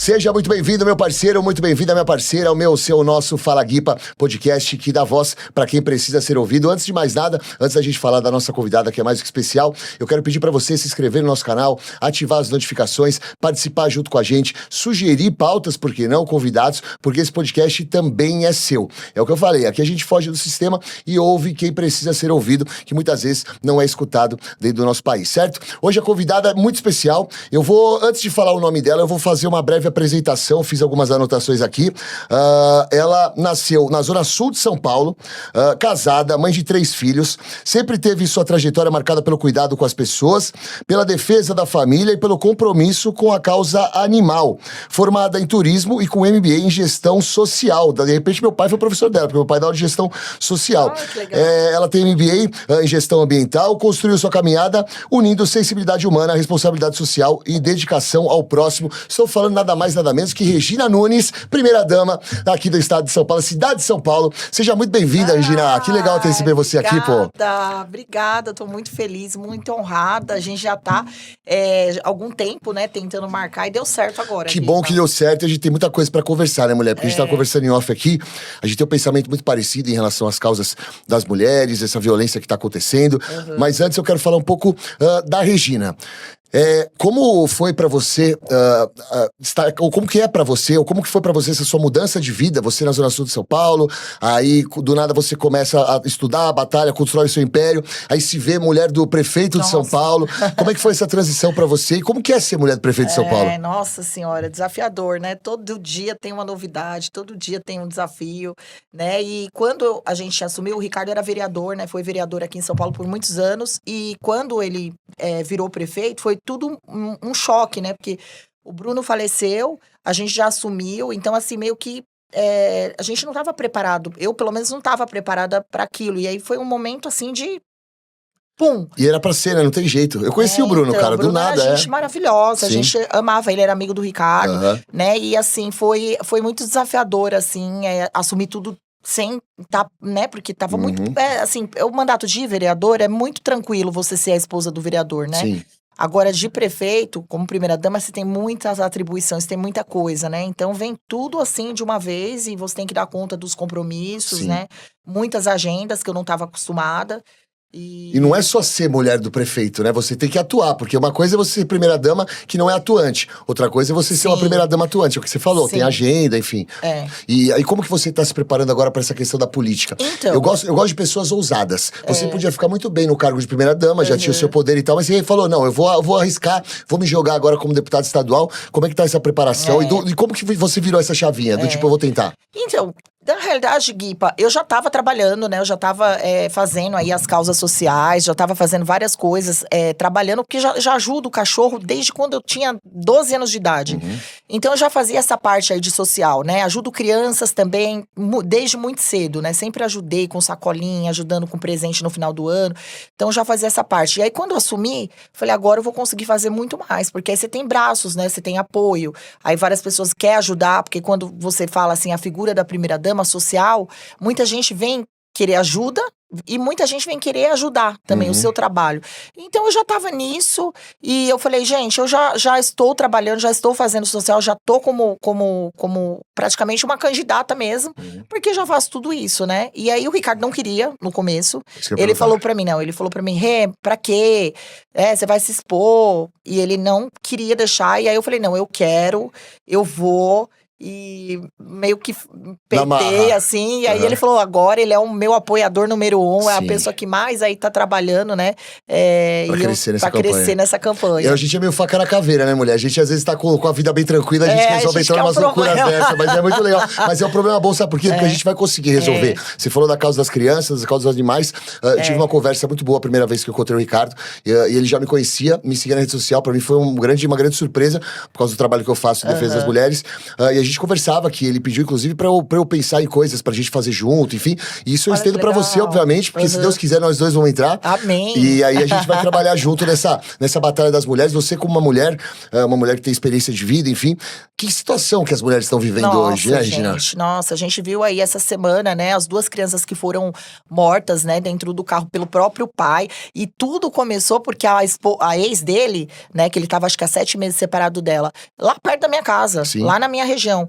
Seja muito bem-vindo, meu parceiro, muito bem-vinda, minha parceira, ao meu, seu, nosso Fala Guipa, podcast que dá voz para quem precisa ser ouvido. Antes de mais nada, antes da gente falar da nossa convidada, que é mais do que especial, eu quero pedir para você se inscrever no nosso canal, ativar as notificações, participar junto com a gente, sugerir pautas, por que não, convidados, porque esse podcast também é seu. É o que eu falei, aqui a gente foge do sistema e ouve quem precisa ser ouvido, que muitas vezes não é escutado dentro do nosso país, certo? Hoje a convidada é muito especial. Eu vou, antes de falar o nome dela, eu vou fazer uma breve apresentação, fiz algumas anotações aqui. Ela nasceu na Zona Sul de São Paulo, casada, mãe de 3 filhos, sempre teve sua trajetória marcada pelo cuidado com as pessoas, pela defesa da família e pelo compromisso com a causa animal. Formada em turismo e com MBA em gestão social. De repente meu pai foi professor dela, porque meu pai dá aula de gestão social. Que legal. Ela tem MBA em gestão ambiental, construiu sua caminhada unindo sensibilidade humana, responsabilidade social e dedicação ao próximo. Estou falando nada mais, nada menos que Regina Nunes, primeira-dama aqui do estado de São Paulo, cidade de São Paulo. Seja muito bem-vinda, Regina. Que legal ter receber você aqui, pô. Obrigada, tô muito feliz, muito honrada. A gente já tá algum tempo, né, tentando marcar e deu certo agora. Que bom que deu certo. A gente tem muita coisa pra conversar, né, mulher? Porque a gente tá conversando em off aqui, a gente tem um pensamento muito parecido em relação às causas das mulheres, essa violência que tá acontecendo. Mas antes eu quero falar um pouco da Regina. Como foi pra você ou como que é pra você, ou como que foi pra você essa sua mudança de vida, você na Zona Sul de São Paulo, aí do nada você começa a estudar, a batalha, constrói o seu império, aí se vê mulher do prefeito de São Paulo. Como é que foi essa transição pra você e como que é ser mulher do prefeito de São Paulo? Nossa senhora, desafiador, né? Todo dia tem uma novidade, todo dia tem um desafio, né? E quando a gente assumiu, o Ricardo era vereador, né? Foi vereador aqui em São Paulo por muitos anos e quando ele virou prefeito, foi tudo um choque, né? Porque o Bruno faleceu, a gente já assumiu, então assim, meio que a gente não estava preparado, eu pelo menos não estava preparada para aquilo, e aí foi um momento assim de pum! E era pra ser, né? Não tem jeito. Eu conheci o Bruno, cara, o Bruno do nada. Era gente maravilhosa, Sim. a gente amava, ele era amigo do Ricardo, né? E assim, foi muito desafiador, assim, assumir tudo sem tá, né? Porque tava muito, assim, o mandato de vereador é muito tranquilo você ser a esposa do vereador, né? Sim. Agora, de prefeito, como primeira-dama, você tem muitas atribuições, tem muita coisa, né? Então, vem tudo assim de uma vez e você tem que dar conta dos compromissos, Sim. né? Muitas agendas que eu não estava acostumada. E não é só ser mulher do prefeito, né? Você tem que atuar, porque uma coisa é você ser primeira-dama que não é atuante. Outra coisa é você ser uma primeira-dama atuante, é o que você falou, tem agenda, enfim. E aí como que você tá se preparando agora pra essa questão da política? Então, eu gosto de pessoas ousadas. Você podia ficar muito bem no cargo de primeira-dama, já tinha o seu poder e tal, mas você falou, não, eu vou arriscar, vou me jogar agora como deputado estadual. Como é que tá essa preparação? E como que você virou essa chavinha? Do tipo, eu vou tentar. Então, na realidade, Guipa, eu já estava trabalhando, né? Eu já estava fazendo aí as causas sociais, já estava fazendo várias coisas, trabalhando, porque já ajudo o cachorro desde quando eu tinha 12 anos de idade. Então, eu já fazia essa parte aí de social, né? Ajudo crianças também, desde muito cedo, né? Sempre ajudei com sacolinha, ajudando com presente no final do ano. Então, eu já fazia essa parte. E aí, quando eu assumi, falei, agora eu vou conseguir fazer muito mais, porque aí você tem braços, né? Você tem apoio. Aí, várias pessoas querem ajudar, porque quando você fala assim, a figura da primeira-dama social, muita gente vem querer ajuda e muita gente vem querer ajudar também o seu trabalho. Então eu já estava nisso e eu falei, gente, eu já estou trabalhando, já estou fazendo social, já estou como praticamente uma candidata mesmo, porque já faço tudo isso, né? E aí o Ricardo não queria no começo. Ele falou pra mim, Rê, pra quê? Você vai se expor. E ele não queria deixar, e aí eu falei, não, eu quero, eu vou. E meio que PT, assim, e aí ele falou, agora ele é o meu apoiador número 1, é a pessoa que mais aí tá trabalhando, né? Pra crescer nessa campanha. E a gente é meio faca na caveira, né, mulher? A gente às vezes tá com a vida bem tranquila, a gente resolve entrar umas loucuras dessas, mas é muito legal. Mas é um problema bom, sabe por quê? Porque a gente vai conseguir resolver. Você falou da causa das crianças, da causa dos animais. Eu tive uma conversa muito boa a primeira vez que eu encontrei o Ricardo, e ele já me conhecia, me seguia na rede social, pra mim foi uma grande surpresa, por causa do trabalho que eu faço em defesa das mulheres. E a gente gente conversava aqui, ele pediu inclusive pra eu pensar em coisas pra gente fazer junto, enfim. E isso eu Olha estendo que pra legal. você, obviamente, porque se Deus quiser, nós dois vamos entrar. Amém. E aí a gente vai trabalhar junto nessa batalha das mulheres. Você como uma mulher que tem experiência de vida, enfim. Que situação que as mulheres estão vivendo hoje, né, Regina? Nossa, a gente viu aí essa semana, né, as 2 crianças que foram mortas, né, dentro do carro pelo próprio pai. E tudo começou porque a ex dele, né, que ele tava acho que há 7 meses separado dela, lá perto da minha casa, Sim. lá na minha região.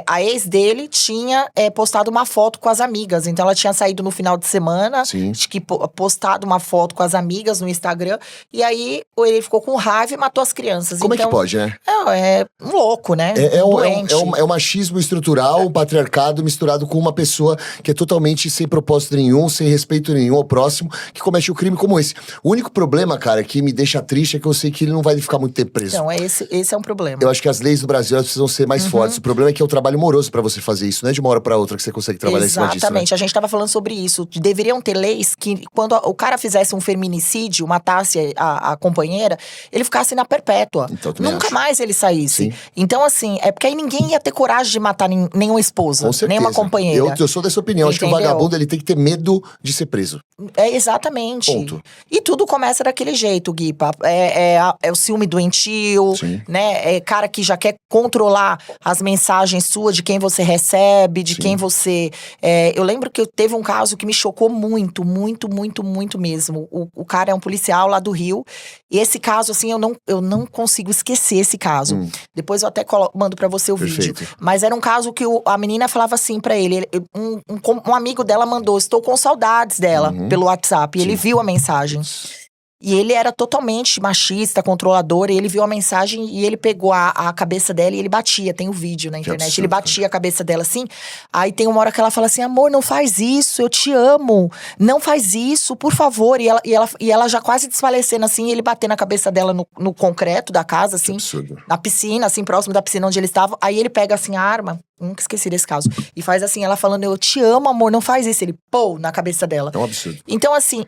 A ex dele tinha postado uma foto com as amigas. Então ela tinha saído no final de semana, Sim. acho que postado uma foto com as amigas no Instagram. E aí ele ficou com raiva e matou as crianças. Como então, é que pode, né? É um louco, né? Doente. É um machismo estrutural, um patriarcado misturado com uma pessoa que é totalmente sem propósito nenhum, sem respeito nenhum ao próximo, que comete um crime como esse. O único problema, cara, que me deixa triste é que eu sei que ele não vai ficar muito tempo preso. Então, esse é um problema. Eu acho que as leis do Brasil elas precisam ser mais fortes. O problema é que é um trabalho moroso pra você fazer isso, não é de uma hora pra outra que você consegue trabalhar em cima disso, né? Exatamente, a gente tava falando sobre isso. Deveriam ter leis que, quando o cara fizesse um feminicídio, matasse a companheira, ele ficasse na perpétua. Então, também Nunca acho. mais ele saísse. Sim. Então, assim, é porque aí ninguém ia ter coragem de matar nenhuma esposa, Com certeza. nenhuma companheira. Eu sou dessa opinião. Acho que o Entendeu? vagabundo ele tem que ter medo de ser preso. Exatamente. Ponto. E tudo começa daquele jeito, Guipa. É o ciúme doentio, Sim. né? É cara que já quer controlar as mensagens suas, de quem você recebe, de Sim. quem você… eu lembro que teve um caso que me chocou muito, muito, muito, muito mesmo. O cara é um policial lá do Rio. E esse caso, assim, eu não consigo esquecer esse caso. Depois eu até mando pra você o vídeo. Perfeito. Mas era um caso que a menina falava assim pra ele. Um amigo dela mandou, estou com saudades dela, pelo WhatsApp. E ele viu a mensagem. E ele era totalmente machista, controlador. E ele viu a mensagem e ele pegou a cabeça dela e ele batia. Tem o vídeo na internet. absurdo, Ele batia a cabeça dela assim. Aí tem uma hora que ela fala assim: amor, não faz isso, eu te amo. Não faz isso, por favor. E ela já quase desfalecendo assim. E ele batendo a cabeça dela no concreto da casa, assim. Absurdo. Na piscina, assim, próximo da piscina onde eles estavam. Aí ele pega assim a arma. Nunca esqueci desse caso. E faz assim, ela falando: eu te amo, amor, não faz isso. Ele, pô, na cabeça dela. É um absurdo. Então, assim,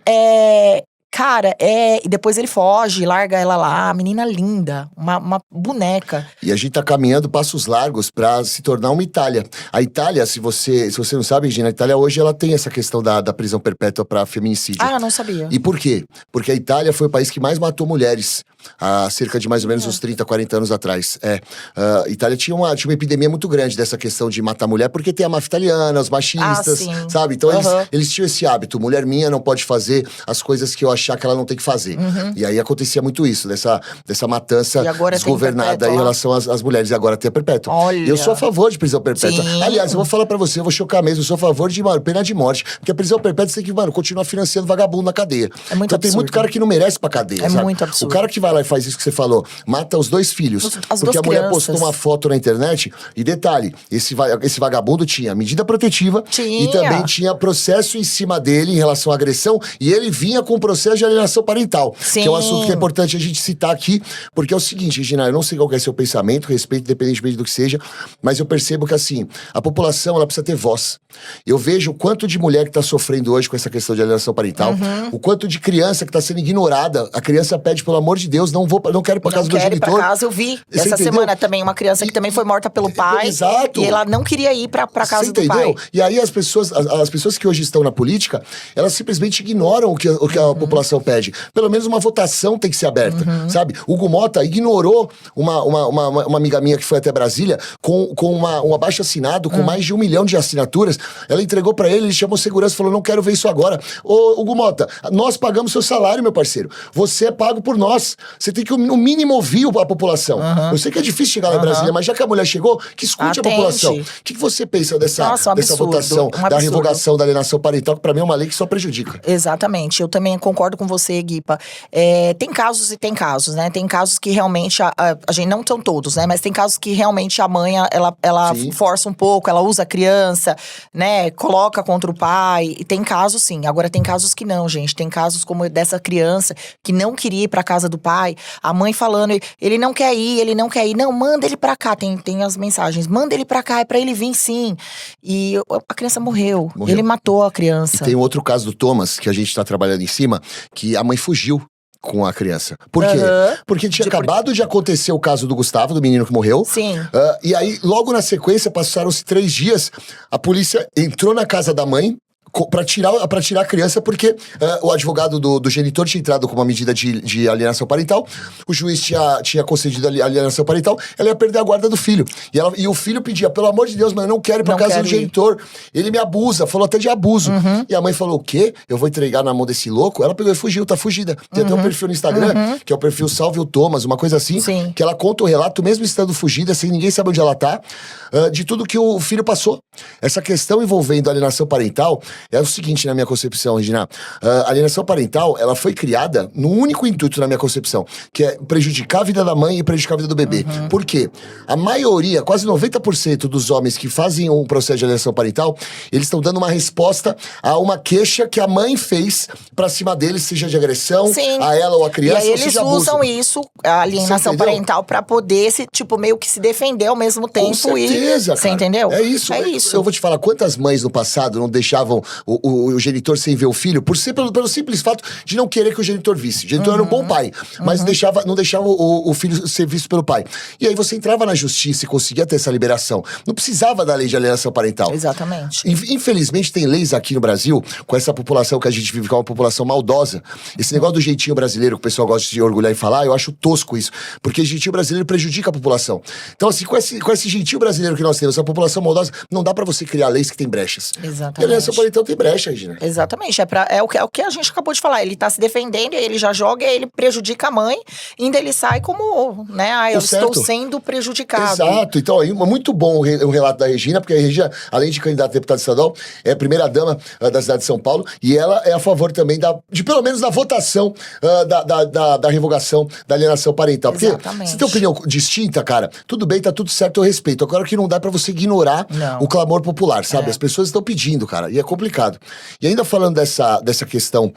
cara, e depois ele foge, larga ela lá, menina linda, uma boneca. E a gente tá caminhando passos largos pra se tornar uma Itália. A Itália, se você não sabe, Regina, a Itália hoje ela tem essa questão da prisão perpétua pra feminicídio. Ah, não sabia. E por quê? Porque a Itália foi o país que mais matou mulheres há cerca de mais ou menos uns 30, 40 anos atrás. A Itália tinha uma epidemia muito grande dessa questão de matar mulher, porque tem a máfia italiana, os machistas, sim. sabe? Então eles tinham esse hábito. Mulher minha não pode fazer as coisas que eu achar que ela não tem que fazer. E aí acontecia muito isso, dessa matança E agora tem desgovernada perpétua, em ó. relação às mulheres. E agora tem a perpétua. Olha. Eu sou a favor de prisão perpétua. Sim. Aliás, eu vou falar pra você, eu vou chocar mesmo, eu sou a favor de, pena de morte. Porque a prisão perpétua você tem que, continuar financiando vagabundo na cadeia. É muito então tem muito absurdo. cara que não merece pra cadeia, É sabe? muito absurdo. O cara que vai lá e faz isso que você falou, mata os 2 filhos. As porque duas a mulher crianças. postou uma foto na internet. E detalhe, esse vagabundo tinha medida protetiva. Tinha. E também tinha processo em cima dele em relação à agressão. E ele vinha com processo de alienação parental. Sim. Que é um assunto que é importante a gente citar aqui. Porque é o seguinte, Regina, eu não sei qual que é seu pensamento, respeito independentemente do que seja. Mas eu percebo que, assim, a população, ela precisa ter voz. Eu vejo o quanto de mulher que tá sofrendo hoje com essa questão de alienação parental. O quanto de criança que tá sendo ignorada. A criança pede, pelo amor de Deus, não quero ir pra casa do meu Não quero ir pra genitor. casa, eu vi Você essa entendeu? semana também uma criança que também foi morta pelo pai. Exato. E ela não queria ir pra casa Você do pai. entendeu? E aí as pessoas que hoje estão na política, elas simplesmente ignoram o que a população pede. Pelo menos uma votação tem que ser aberta, sabe? Hugo Mota ignorou uma amiga minha que foi até Brasília com um abaixo-assinado com mais de 1 milhão de assinaturas. Ela entregou pra ele chamou segurança e falou: não quero ver isso agora. Ô, Hugo Mota, nós pagamos seu salário, meu parceiro. Você é pago por nós. Você tem que, no mínimo, ouvir a população. Eu sei que é difícil chegar lá em Brasília, mas já que a mulher chegou, que escute Atende. a população. O que você pensa dessa Nossa, um absurdo, votação, um da absurdo. revogação da alienação parental, que pra mim é uma lei que só prejudica? Exatamente, eu também concordo com você, Guipa. Tem casos e tem casos, né? Tem casos que realmente, a gente, não são todos, né? Mas tem casos que realmente a mãe, ela Sim. força um pouco, ela usa a criança, né? Coloca contra o pai. E tem casos sim, agora tem casos que não, gente. Tem casos como dessa criança que não queria ir pra casa do pai. A mãe falando, ele não quer ir. Não, manda ele pra cá. Tem as mensagens, manda ele pra cá, é pra ele vir sim. E a criança morreu. Ele matou a criança. E tem outro caso do Thomas, que a gente tá trabalhando em cima, que a mãe fugiu. com a criança. Por quê? Aham. Porque tinha acabado de acontecer o caso do Gustavo, do menino que morreu. Sim. E aí, logo na sequência, passaram-se 3 dias, a polícia entrou na casa da mãe, pra tirar a criança, porque o advogado do genitor tinha entrado com uma medida de alienação parental, o juiz tinha concedido a alienação parental, ela ia perder a guarda do filho. E o filho pedia, pelo amor de Deus, mas eu não quero ir pra casa do genitor. Ele me abusa, falou até de abuso. E a mãe falou, o quê? Eu vou entregar na mão desse louco? Ela pegou e fugiu, tá fugida. Tem até um perfil no Instagram, que é o perfil Salve o Thomas, uma coisa assim, Sim. que ela conta o relato, mesmo estando fugida, sem ninguém saber onde ela tá, de tudo que o filho passou. Essa questão envolvendo alienação parental é o seguinte, na minha concepção, Regina. A alienação parental, ela foi criada num único intuito na minha concepção, que é prejudicar a vida da mãe e prejudicar a vida do bebê. Por quê? A maioria, quase 90% dos homens que fazem um processo de alienação parental, eles estão dando uma resposta a uma queixa que a mãe fez pra cima deles, seja de agressão, Sim. a ela ou a criança, E aí ou eles seja abuso. usam isso, a alienação parental, pra poder meio que se defender ao mesmo tempo. Com certeza, Você cara. entendeu? É isso. É isso. Eu vou te falar, quantas mães no passado não deixavam o genitor sem ver o filho, pelo simples fato de não querer que o genitor visse. O genitor era um bom pai, mas não deixava o filho ser visto pelo pai. E aí você entrava na justiça e conseguia ter essa liberação. Não precisava da lei de alienação parental. Exatamente. Infelizmente tem leis aqui no Brasil, com essa população que a gente vive, que é uma população maldosa. Esse negócio do jeitinho brasileiro, que o pessoal gosta de orgulhar e falar, eu acho tosco isso. Porque jeitinho brasileiro prejudica a população. Então assim, com esse jeitinho brasileiro que nós temos, essa população maldosa, não dá pra você criar leis que tem brechas. Exatamente. E a alienação parental tem brecha, Regina. Exatamente. É o que a gente acabou de falar. Ele tá se defendendo, ele já joga, ele prejudica a mãe, ainda ele sai como, né? Eu estou sendo prejudicado. Exato. Então, aí, muito bom o relato da Regina, porque a Regina, além de candidata a deputada estadual, é a primeira-dama da cidade de São Paulo, e ela é a favor também de pelo menos da votação da revogação da alienação parental. Porque Exatamente. se tem opinião distinta, cara, tudo bem, tá tudo certo, eu respeito. Agora que não dá pra você ignorar o clamor popular, sabe? As pessoas estão pedindo, cara, e é complicado. E ainda falando dessa questão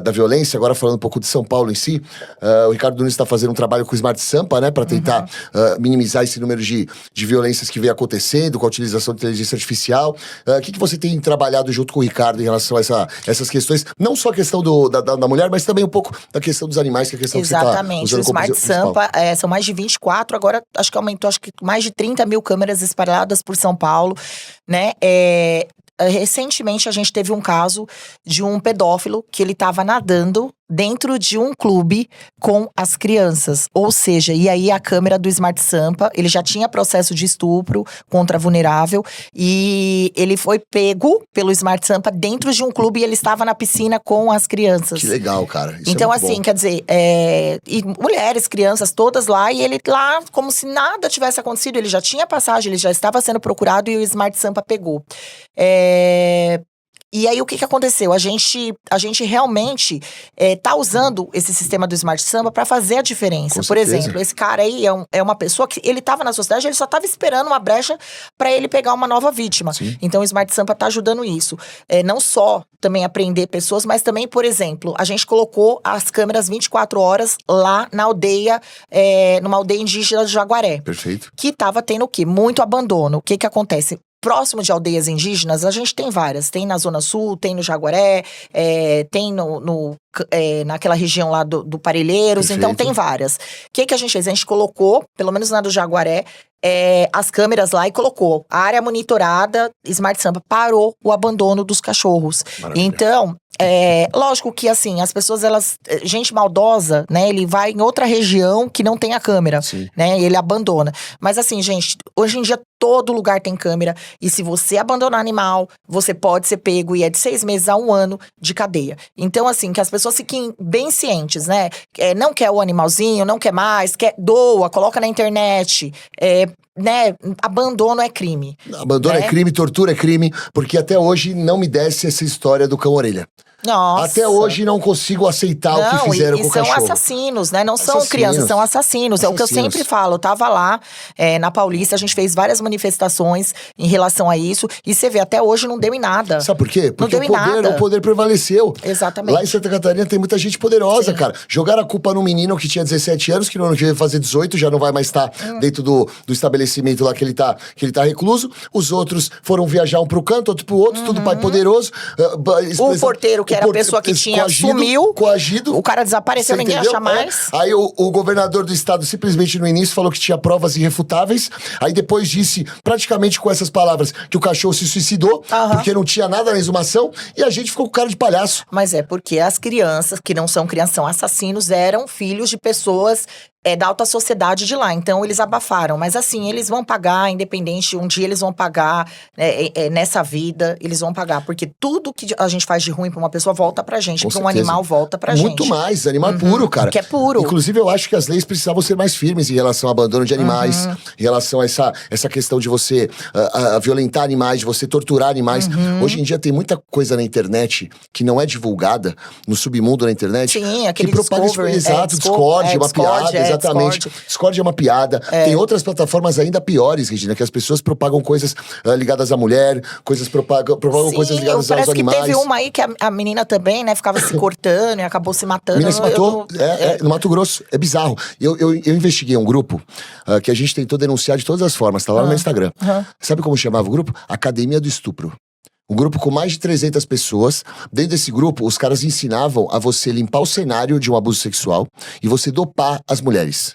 da violência, agora falando um pouco de São Paulo em si, o Ricardo Nunes está fazendo um trabalho com o Smart Sampa, né, para tentar minimizar esse número de violências que vem acontecendo com a utilização de inteligência artificial. O que você tem trabalhado junto com o Ricardo em relação a essas questões? Não só a questão da mulher, mas também um pouco da questão dos animais, que é a questão Exatamente. que você está usando o Smart Sampa, são mais de 24, agora acho que aumentou, mais de 30 mil câmeras espalhadas por São Paulo, né? Recentemente a gente teve um caso de um pedófilo que ele estava nadando dentro de um clube com as crianças. Ou seja, e aí a câmera do Smart Sampa, ele já tinha processo de estupro contra vulnerável e ele foi pego pelo Smart Sampa dentro de um clube e ele estava na piscina com as crianças. Que legal, cara. Isso então, é muito assim, bom. quer dizer, e mulheres, crianças, todas lá, e ele lá, como se nada tivesse acontecido, ele já tinha passagem, ele já estava sendo procurado e o Smart Sampa pegou. E aí, o que aconteceu? A gente realmente tá usando esse sistema do Smart Sampa para fazer a diferença. Com Por certeza. exemplo, esse cara aí é uma pessoa que ele tava na sociedade, ele só tava esperando uma brecha para ele pegar uma nova vítima. Sim. Então, o Smart Sampa tá ajudando isso. Não só também aprender pessoas, mas também, por exemplo, a gente colocou as câmeras 24 horas lá na aldeia, numa aldeia indígena de Jaguaré. Perfeito. Que tava tendo o quê? Muito abandono. O que acontece? Próximo de aldeias indígenas, a gente tem várias. Tem na Zona Sul, tem no Jaguaré, tem naquela região lá do Parelheiros. Perfeito. Então tem várias. O que a gente fez? A gente colocou, pelo menos na do Jaguaré, as câmeras lá e colocou. A área monitorada, Smart Sampa parou o abandono dos cachorros. Maravilha. Então, lógico que assim, as pessoas, gente maldosa, né, ele vai em outra região que não tem a câmera, Sim. né, ele abandona. Mas assim, gente, hoje em dia todo lugar tem câmera e se você abandonar animal, você pode ser pego e é de 6 meses a 1 ano de cadeia. Então assim, que as pessoas fiquem bem cientes, né, não quer o animalzinho, não quer mais, doa, coloca na internet, né, abandono é crime. Abandono é crime, tortura é crime, porque até hoje não me desce essa história do cão-orelha. Nossa. Até hoje não consigo aceitar o que fizeram com o cachorro. E são assassinos, né? Não são Assassinos. crianças, são assassinos. É o que eu sempre falo. Eu tava lá na Paulista, a gente fez várias manifestações em relação a isso. E você vê, até hoje não deu em nada. Sabe por quê? Porque não deu em nada. o poder prevaleceu. Exatamente. Lá em Santa Catarina tem muita gente poderosa, Sim. cara. Jogaram a culpa no menino que tinha 17 anos, que no ano que veio fazer 18, já não vai mais estar dentro do estabelecimento lá que ele tá recluso. Os outros foram viajar um pro canto, outro pro outro, tudo pai poderoso. O porteiro que era a pessoa que tinha, sumiu. Coagido. O cara desapareceu, ninguém acha mais. Aí o governador do estado simplesmente no início falou que tinha provas irrefutáveis. Aí depois disse, praticamente com essas palavras, que o cachorro se suicidou, porque não tinha nada na exumação. E a gente ficou com cara de palhaço. Mas é porque as crianças, que não são crianças, são assassinos, eram filhos de pessoas da alta sociedade de lá. Então, eles abafaram. Mas assim, eles vão pagar, independente, um dia eles vão pagar, nessa vida, eles vão pagar. Porque tudo que a gente faz de ruim pra uma pessoa volta pra gente. Pra um animal volta pra gente. Muito mais, animal puro, cara. Que é puro. Inclusive, eu acho que as leis precisavam ser mais firmes em relação ao abandono de animais, em relação a essa questão de você violentar animais, de você torturar animais. Hoje em dia tem muita coisa na internet que não é divulgada, no submundo da internet. Sim, aquele que propaga Discord, uma piada. Exatamente. Discord é uma piada. Tem outras plataformas ainda piores, Regina, que as pessoas propagam coisas ligadas à mulher, propagam coisas ligadas aos animais. Parece que teve uma aí que a menina também, né, ficava se cortando e acabou se matando. A menina se matou, no Mato Grosso. É bizarro. Eu investiguei um grupo que a gente tentou denunciar de todas as formas, tá lá no meu Instagram. Sabe como chamava o grupo? Academia do Estupro. Um grupo com mais de 300 pessoas. Dentro desse grupo, os caras ensinavam a você limpar o cenário de um abuso sexual e você dopar as mulheres.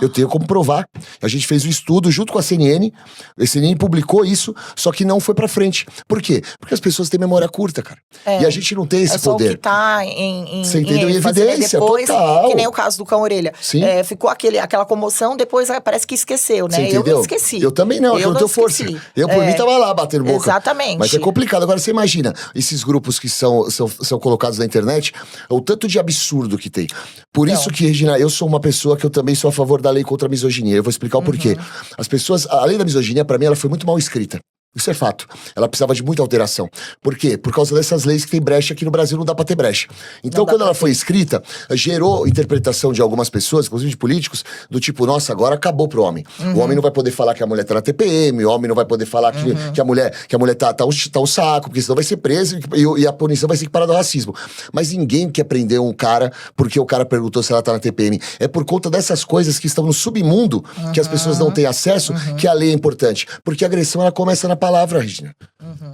Eu tenho como provar. A gente fez um estudo junto com a CNN. A CNN publicou isso, só que não foi pra frente. Por quê? Porque as pessoas têm memória curta, cara. E a gente não tem esse poder. É só o que tá em Você entendeu? Em evidência, depois, total. que nem o caso do cão orelha. Sim. Ficou aquela comoção, depois parece que esqueceu, né? Você entendeu? Eu não esqueci. Eu também não, eu não tenho força. Eu, por mim, tava lá batendo boca. Exatamente. Mas é complicado. Agora, você imagina, esses grupos que são colocados na internet, o tanto de absurdo que tem. Por isso que, Regina, eu sou uma pessoa que eu também sou a favor da lei contra a misoginia. Eu vou explicar o porquê. As pessoas, a lei da misoginia, pra mim, ela foi muito mal escrita. Isso é fato. Ela precisava de muita alteração. Por quê? Por causa dessas leis que tem brecha aqui no Brasil, não dá pra ter brecha. Então, quando ela foi escrita, gerou interpretação de algumas pessoas, inclusive de políticos, do tipo, nossa, agora acabou pro homem. O homem não vai poder falar que a mulher tá na TPM, o homem não vai poder falar que a mulher tá um saco, porque senão vai ser preso e a punição vai ser equiparada ao racismo. Mas ninguém quer prender um cara porque o cara perguntou se ela tá na TPM. É por conta dessas coisas que estão no submundo, que as pessoas não têm acesso, que a lei é importante. Porque a agressão, ela começa na palavra, Regina.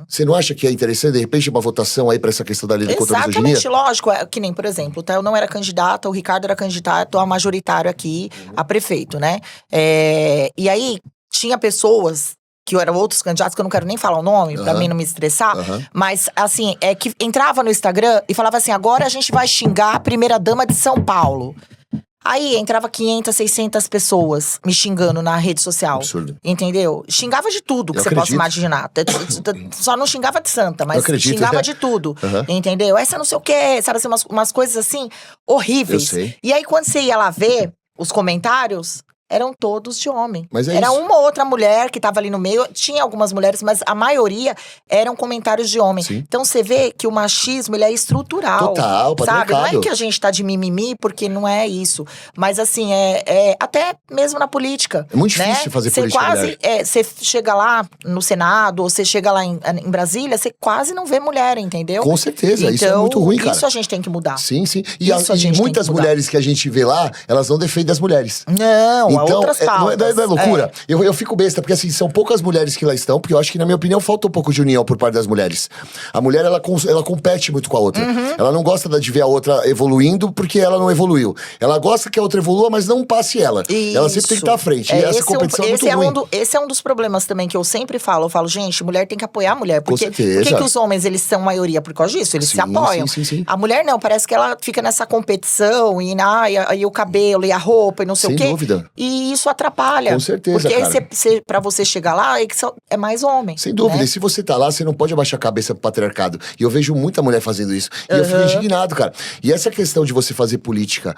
Você não acha que é interessante, de repente, uma votação aí pra essa questão da lei contra a misoginia? Exatamente, lógico. Que nem, por exemplo, tá? Eu não era candidata, o Ricardo era candidato a majoritário aqui, a prefeito, né? E aí, tinha pessoas que eram outros candidatos, que eu não quero nem falar o nome, pra mim não me estressar, mas, assim, que entrava no Instagram e falava assim, agora a gente vai xingar a primeira-dama de São Paulo. Aí entrava 500, 600 pessoas me xingando na rede social. Absurdo. Entendeu? Xingava de tudo que você possa imaginar. Só não xingava de santa, mas xingava de tudo. Entendeu? Essa não sei o quê, sabe assim, umas coisas assim horríveis. Eu sei. E aí quando você ia lá ver os comentários, eram todos de homem. Mas Era isso. uma ou outra mulher que tava ali no meio. Tinha algumas mulheres, mas a maioria eram comentários de homem. Sim. Então você vê que o machismo, ele é estrutural. Total, sabe? Não patriarcado. é que a gente tá de mimimi, porque não é isso. Mas assim, até mesmo na política. É muito né? difícil fazer política, quase, você chega lá no Senado, ou você chega lá em Brasília, você quase não vê mulher, entendeu? Com certeza, então, isso é muito ruim, cara. Isso a gente tem que mudar. Sim, sim. E Isso a gente muitas tem que mudar. mulheres que a gente vê lá, elas não defendem as mulheres. Não, Então, outras não pautas. é loucura? Eu fico besta, porque assim, são poucas mulheres que lá estão, porque eu acho que, na minha opinião, falta um pouco de união por parte das mulheres. A mulher, ela compete muito com a outra. Ela não gosta de ver a outra evoluindo, porque ela não evoluiu. Ela gosta que a outra evolua, mas não passe ela. Isso. Ela sempre tem que estar à frente. E essa competição é muito ruim. Esse é um dos problemas também que eu sempre falo. Eu falo, gente, mulher tem que apoiar a mulher. Porque, Com certeza. Por que os homens, eles são maioria? Por causa disso, eles se apoiam. Sim. A mulher não, parece que ela fica nessa competição, e o cabelo, e a roupa, e não sei o quê. Sem dúvida. E isso atrapalha. Com certeza, porque cara. Pra você chegar lá, é mais homem. Sem dúvida. Né? E se você tá lá, você não pode abaixar a cabeça pro patriarcado. E eu vejo muita mulher fazendo isso. E eu fico indignado, cara. E essa questão de você fazer política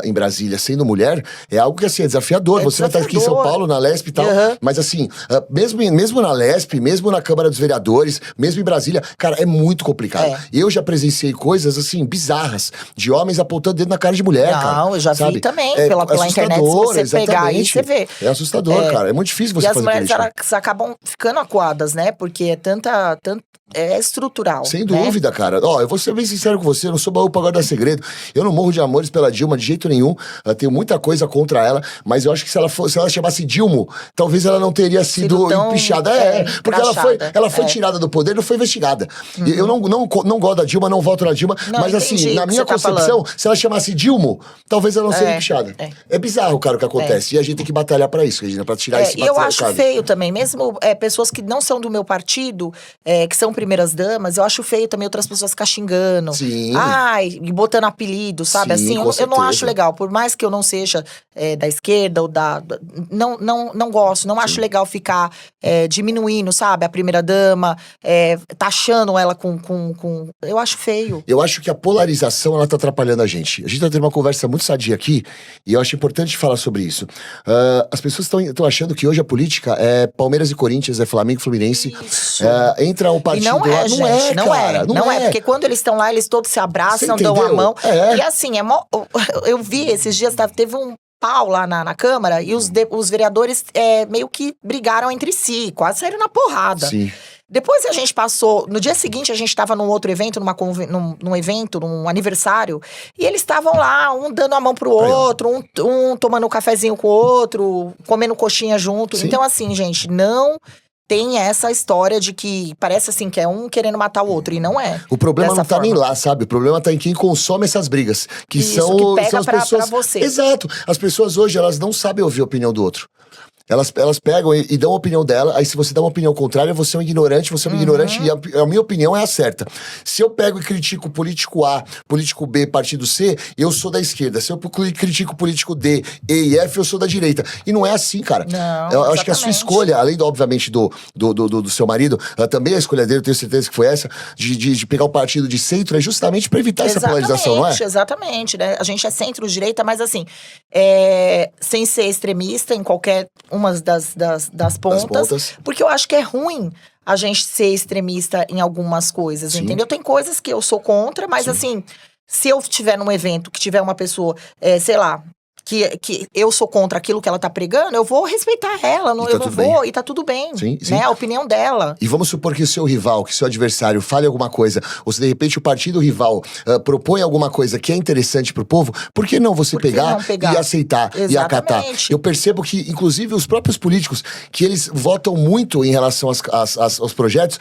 em Brasília sendo mulher, é algo que, assim, é desafiador. Você vai estar aqui em São Paulo, na Lesp e tal. Mas, assim, mesmo na Lesp, mesmo na Câmara dos Vereadores, mesmo em Brasília, cara, é muito complicado. Eu já presenciei coisas, assim, bizarras, de homens apontando dedo na cara de mulher, cara. Não, eu já sabe? vi também, pela internet, se você pegar aí, você vê. É assustador, cara. É muito difícil você fazer política. E as mulheres, elas acabam ficando acuadas, né? Porque é tanta é estrutural. Sem né? dúvida, cara. Ó, eu vou ser bem sincero com você, eu não sou baú pra guardar segredo. Eu não morro de amores pela Dilma de jeito nenhum. Eu tenho muita coisa contra ela, mas eu acho que se ela chamasse Dilma, talvez ela não teria sido empichada. Porque ela foi tirada do poder, não foi investigada. Eu não gosto da Dilma, não voto na Dilma, mas assim, na minha concepção, se ela chamasse Dilma, talvez ela não seria empichada. É bizarro, cara, o que acontece. E a gente tem que batalhar pra isso, Regina, pra tirar esse E eu acho feio também, mesmo pessoas que não são do meu partido, que são primeiras damas, eu acho feio também outras pessoas ficar xingando. Sim. E botando apelido, sabe? Sim, assim, eu não acho legal. Por mais que eu não seja da esquerda ou não gosto, não acho legal ficar diminuindo, sabe? A primeira dama, taxando ela com. Eu acho feio. Eu acho que a polarização, ela tá atrapalhando a gente. A gente tá tendo uma conversa muito sadia aqui, e eu acho importante falar sobre isso. As pessoas estão achando que hoje a política é Palmeiras e Corinthians, é Flamengo e Fluminense. Entra um partido E não é, lá. gente, não é. Porque quando eles estão lá, eles todos se abraçam, dão a mão. E assim, eu vi esses dias, teve um pau lá na Câmara, e os vereadores meio que brigaram entre si, quase saíram na porrada. Sim. Depois a gente passou, no dia seguinte a gente estava num outro evento, num evento, num aniversário, e eles estavam lá, um dando a mão pro outro, um tomando um cafezinho com o outro, comendo coxinha junto. Sim. Então assim, gente, não tem essa história de que parece assim que é um querendo matar o outro, e não é. O problema não tá forma. nem lá, sabe? O problema tá em quem consome essas brigas. Que Isso, são, que pega são as pessoas. pra você. Exato. As pessoas hoje, elas não sabem ouvir a opinião do outro. Elas pegam e dão a opinião dela, aí se você dá uma opinião contrária, você é um ignorante, e a minha opinião é a certa. Se eu pego e critico político A, político B, partido C, eu sou da esquerda. Se eu critico político D, E e F, eu sou da direita. E não é assim, cara. Não, eu acho que a sua escolha, além, obviamente, do seu marido, também a escolha dele, eu tenho certeza que foi essa, de pegar o partido de centro, é justamente pra evitar essa polarização, não é? Exatamente, né? A gente é centro-direita, mas assim, sem ser extremista em qualquer uma das pontas, porque eu acho que é ruim a gente ser extremista em algumas coisas, entendeu? Tem coisas que eu sou contra, mas assim, se eu estiver num evento que tiver uma pessoa, sei lá, que eu sou contra aquilo que ela tá pregando, eu vou respeitar ela, eu não vou, e tá tudo bem, né? A opinião dela. E vamos supor que o seu rival, que o seu adversário fale alguma coisa, ou se de repente o partido rival propõe alguma coisa que é interessante pro povo, por que não você pegar e aceitar e acatar? Eu percebo que, inclusive, os próprios políticos, que eles votam muito em relação aos projetos,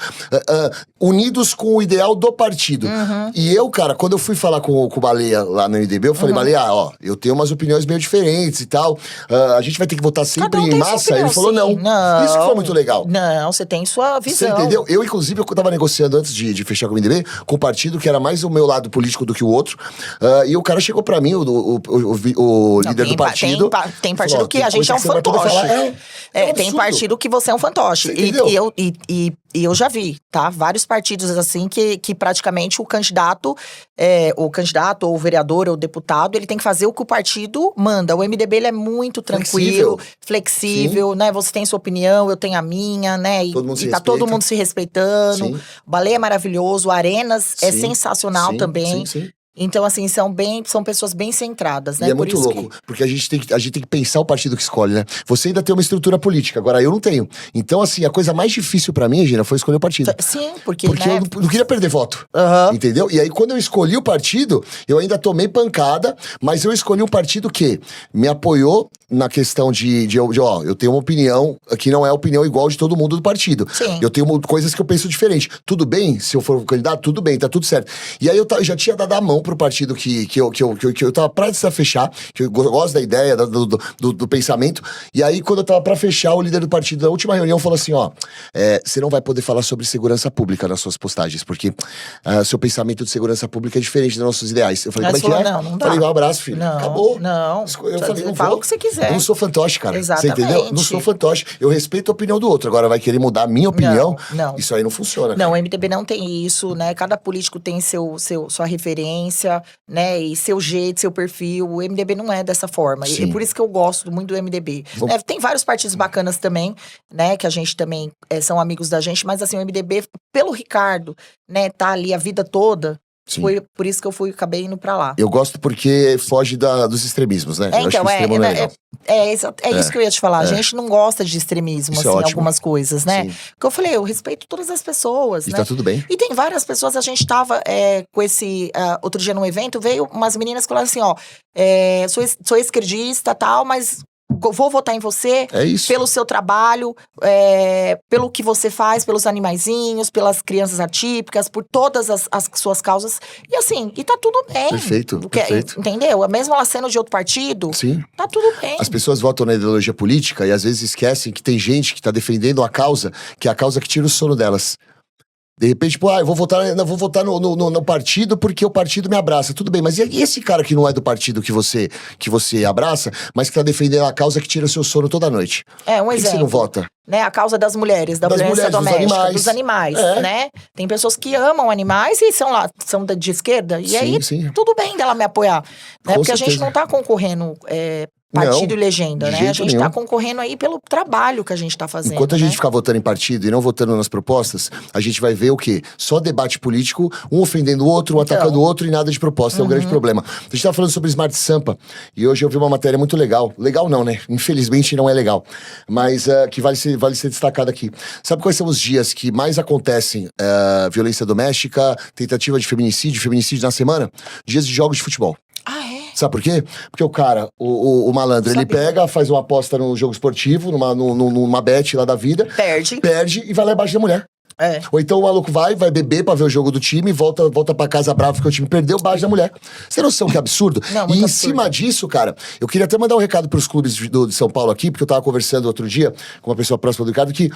unidos com o ideal do partido. E eu, cara, quando eu fui falar com o Baleia lá no MDB, eu falei, Baleia, eu tenho umas opiniões meio diferentes e tal. A gente vai ter que votar sempre em massa. Ele falou, não. Isso que foi muito legal. Não, você tem sua visão. Você entendeu? Eu, inclusive, eu tava negociando antes de fechar com o MDB, com o partido que era mais o meu lado político do que o outro. E o cara chegou pra mim, o líder do partido. Tem partido que a gente é um fantoche. Tem partido que você é um fantoche. E eu já vi, tá? Vários partidos assim que praticamente o candidato ou o vereador ou o deputado, ele tem que fazer o que o partido manda. O MDB, ele é muito tranquilo, flexível, né? Você tem sua opinião, eu tenho a minha, né? E tá todo mundo se respeitando. O Baleia é maravilhoso, o Arenas é sensacional também. Então, assim, são pessoas bem centradas, né? E é muito louco, porque a gente tem que pensar o partido que escolhe, né? Você ainda tem uma estrutura política, agora eu não tenho. Então, assim, a coisa mais difícil pra mim, Regina, foi escolher o partido. Sim, porque né? eu não queria perder voto, entendeu? E aí, quando eu escolhi o partido, eu ainda tomei pancada, mas eu escolhi um partido que me apoiou na questão eu tenho uma opinião que não é a opinião igual de todo mundo do partido. Eu tenho coisas que eu penso diferente. Tudo bem, se eu for candidato, tudo bem, tá tudo certo. E aí, eu já tinha dado a mão pro partido que eu tava prestes a fechar, que eu gosto da ideia, do pensamento. E aí, quando eu tava pra fechar, o líder do partido, na última reunião, falou assim, você não vai poder falar sobre segurança pública nas suas postagens, porque seu pensamento de segurança pública é diferente dos nossos ideais. Eu falei, como é que é? Não dá. Falei, um abraço, filho. Não, acabou. Não. Eu falei, não fala vou. o que você quiser. Eu não sou fantoche, cara. Exatamente. Você entendeu? Não sou fantoche. Eu respeito a opinião do outro. Agora vai querer mudar a minha opinião? Não. Isso aí não funciona. Não, o MDB não tem isso, né? Cada político tem sua referência, né? E seu jeito, seu perfil. O MDB não é dessa forma. E é por isso que eu gosto muito do MDB. Né? Tem vários partidos bacanas também, né? Que a gente também são amigos da gente. Mas assim, o MDB, pelo Ricardo, né? Tá ali a vida toda. Sim. Foi por isso que acabei indo pra lá. Eu gosto porque foge dos extremismos, né? Eu acho que o extremo não é legal. Isso que eu ia te falar. A gente não gosta de extremismo, Isso assim, é ótimo. algumas coisas, né? Sim. Porque eu falei, eu respeito todas as pessoas, E né? tá tudo bem. E tem várias pessoas, a gente tava com esse... outro dia num evento, veio umas meninas que falaram assim, ó, sou esquerdista, tal, mas vou votar em você É isso. pelo seu trabalho, pelo que você faz, pelos animaizinhos, pelas crianças atípicas, por todas as suas causas. E assim, e tá tudo bem. Perfeito, perfeito. Entendeu? Mesmo ela sendo de outro partido, Sim. tá tudo bem. As pessoas votam na ideologia política e às vezes esquecem que tem gente que tá defendendo a causa, que é a causa que tira o sono delas. De repente, tipo, eu vou votar no partido porque o partido me abraça. Tudo bem, mas e esse cara que não é do partido que você abraça, mas que tá defendendo a causa que tira o seu sono toda noite? Um Por que exemplo. você não vota? Né, a causa das mulheres, da Das violência mulheres, doméstica, dos animais, É. né? Tem pessoas que amam animais e são de esquerda. E aí, Sim. tudo bem dela me apoiar. Né? Porque a gente certeza. não tá concorrendo partido Não, e legenda, de né? A jeito gente nenhum. tá concorrendo aí pelo trabalho que a gente tá fazendo. Enquanto a né? gente ficar votando em partido e não votando nas propostas, a gente vai ver o quê? Só debate político, um ofendendo o outro, um atacando o outro e nada de proposta. É um grande problema. A gente tava falando sobre Smart Sampa e hoje eu vi uma matéria muito legal. Legal não, né? Infelizmente não é legal. Mas que vale ser destacada aqui. Sabe quais são os dias que mais acontecem violência doméstica, tentativa de feminicídio na semana? Dias de jogos de futebol. Ah, é? Sabe por quê? Porque o cara, o malandro, ele pega, faz uma aposta no jogo esportivo, numa bet lá da vida. Perde e vai lá embaixo da mulher. Ou então o maluco vai beber pra ver o jogo do time, volta pra casa bravo porque o time perdeu, baixa da mulher. Você tem noção que absurdo? Não, e em absurdo. cima disso, cara, eu queria até mandar um recado pros clubes de São Paulo aqui, porque eu tava conversando outro dia com uma pessoa próxima do Ricardo, que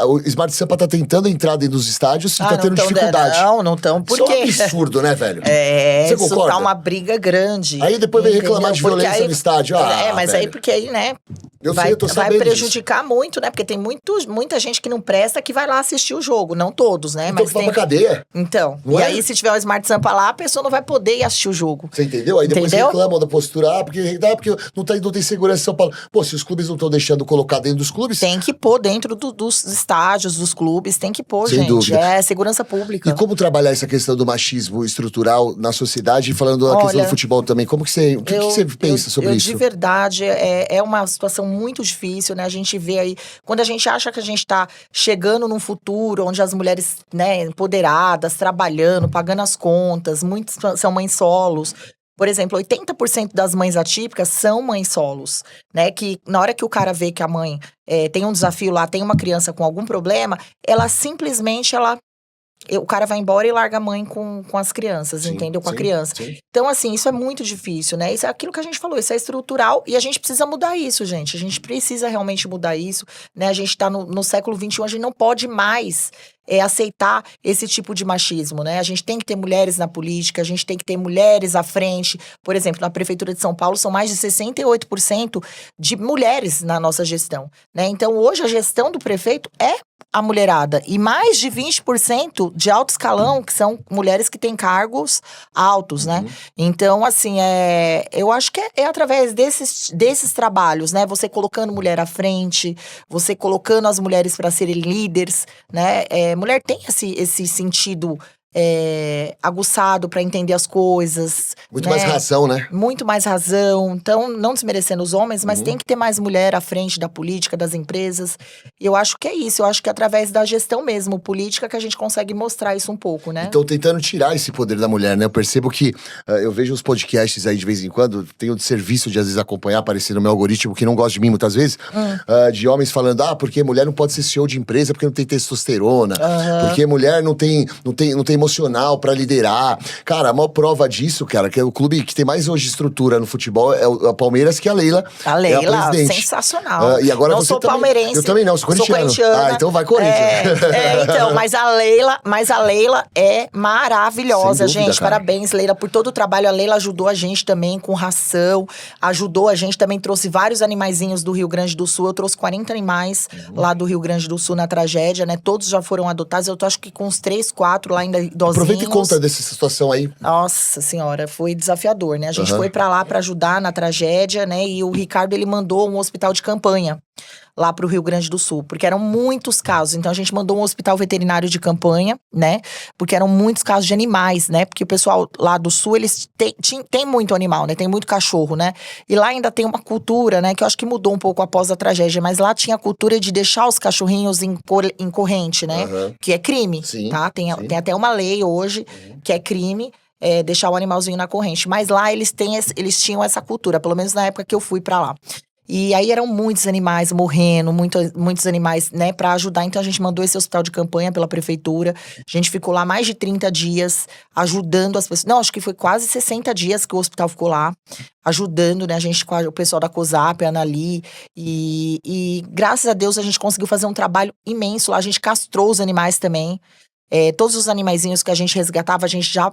o Smart Sampa tá tentando entrar dentro dos estádios e tá tendo dificuldade. Não estão, por Isso quê? é um absurdo, né, velho? Você Isso concorda? Tá uma briga grande. Aí depois vem reclamar de violência aí, no estádio. Mas velho. aí porque aí, né? Eu tô vai sabendo prejudicar muito, né? Porque tem muita gente que não presta que vai lá assistir o jogo. Não todos, né? Então mas vai tem... pra cadeia. Então. Não e é? aí, se tiver o Smart Sampa lá, a pessoa não vai poder ir assistir o jogo. Você entendeu? Aí depois reclamam da postura, porque não tem segurança em São Paulo. Pô, se os clubes não estão deixando colocar dentro dos clubes... Tem que pôr dentro dos estádios, dos clubes, tem que pôr, Sem gente. dúvida. É segurança pública. E como trabalhar essa questão do machismo estrutural na sociedade, falando da questão do futebol também? O que você pensa sobre isso? De verdade, é uma situação muito difícil, né? A gente vê aí, quando a gente acha que a gente tá chegando num futuro onde as mulheres, né, empoderadas, trabalhando, pagando as contas, muitas são mães solos. Por exemplo, 80% das mães atípicas são mães solos, né? Que na hora que o cara vê que a mãe tem um desafio lá, tem uma criança com algum problema, ela simplesmente, o cara vai embora e larga a mãe com as crianças, Sim, entendeu? Com a sim, criança. sim. Então, assim, isso é muito difícil, né? Isso é aquilo que a gente falou, isso é estrutural e a gente precisa mudar isso, gente. A gente precisa realmente mudar isso, né? A gente tá no século XXI, a gente não pode mais aceitar esse tipo de machismo, né? A gente tem que ter mulheres na política, a gente tem que ter mulheres à frente. Por exemplo, na Prefeitura de São Paulo, são mais de 68% de mulheres na nossa gestão, né? Então, hoje, a gestão do prefeito é a mulherada. E mais de 20% de alto escalão, que são mulheres que têm cargos altos, né? Então, assim, eu acho que é através desses trabalhos, né? Você colocando mulher à frente, você colocando as mulheres para serem líderes, né? Mulher tem esse sentido aguçado para entender as coisas. Muito mais razão, né? Muito mais razão. Então, não desmerecendo os homens, mas tem que ter mais mulher à frente da política, das empresas. Eu acho que é isso. Eu acho que é através da gestão mesmo, política, que a gente consegue mostrar isso um pouco, né? Então, tentando tirar esse poder da mulher, né? Eu percebo que eu vejo os podcasts aí de vez em quando, tenho de serviço de às vezes acompanhar, aparecer no meu algoritmo, que não gosta de mim muitas vezes, de homens falando, porque mulher não pode ser CEO de empresa porque não tem testosterona, porque mulher não tem emocional pra liderar. Cara, a maior prova disso, cara, que é o clube que tem mais hoje estrutura no futebol é o Palmeiras, que a Leila. A Leila, é a presidente. Sensacional. E agora não você sou também, palmeirense. Eu também não, sou corintiana. Então vai Corinthians. Então, mas a Leila é maravilhosa, Sem dúvida, gente. cara. Parabéns, Leila, por todo o trabalho. A Leila ajudou a gente também com ração, ajudou a gente também, trouxe vários animaizinhos do Rio Grande do Sul. Eu trouxe 40 animais lá do Rio Grande do Sul na tragédia, né? Todos já foram adotados. Eu acho que com uns 3, 4 lá ainda idosinhos. Aproveita e conta dessa situação aí. Nossa senhora, foi desafiador, né? A gente foi pra lá pra ajudar na tragédia, né? E o Ricardo, ele mandou um hospital de campanha lá pro Rio Grande do Sul, porque eram muitos casos. Então a gente mandou um hospital veterinário de campanha, né? Porque eram muitos casos de animais, né? Porque o pessoal lá do Sul, eles tem muito animal, né? Tem muito cachorro, né? E lá ainda tem uma cultura, né? Que eu acho que mudou um pouco após a tragédia, mas lá tinha a cultura de deixar os cachorrinhos em corrente, né? Que é crime, Sim, tá? Tem sim. até uma lei hoje que é crime. Deixar o animalzinho na corrente. Mas lá eles tinham essa cultura, pelo menos na época que eu fui pra lá. E aí eram muitos animais morrendo, muitos animais, né, pra ajudar. Então a gente mandou esse hospital de campanha pela prefeitura. A gente ficou lá mais de 30 dias ajudando as pessoas. Não, acho que foi quase 60 dias que o hospital ficou lá, ajudando, né, a gente com o pessoal da COSAP, a Anali. E graças a Deus a gente conseguiu fazer um trabalho imenso lá. A gente castrou os animais também. Todos os animaizinhos que a gente resgatava, a gente já,